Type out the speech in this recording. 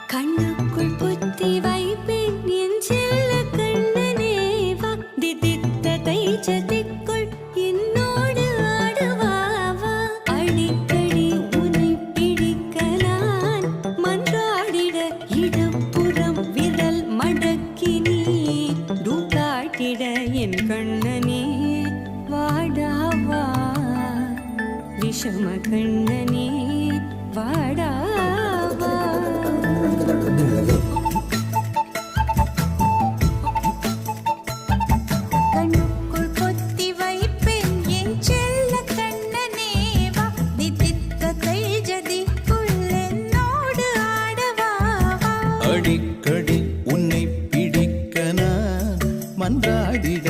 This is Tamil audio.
கண்ணுக்குள் புத்தி வைப்பேன் என் செல்ல கண்ணனேவா திதித்த தைச்சதிக்குள் என்னோடு ஆடுவாவா அடிக்கடி உனை பிடிக்க நான் மன்றாடிட இடப்புறம் விரல் மடக்கி நீ தூக்காட்டிட என் கண்ணனே வாடாவா விஷம கண்ணனே வாடாவா கண்ணுக்குள் பொத்தி வைப்பேன் என் செல்ல கண்ணனேவா திதித்த தைஜதிக்குள் என்னோடு ஆடவாவா அடிக்கடி உன்னை பிடிக்க நான் மன்றாடிட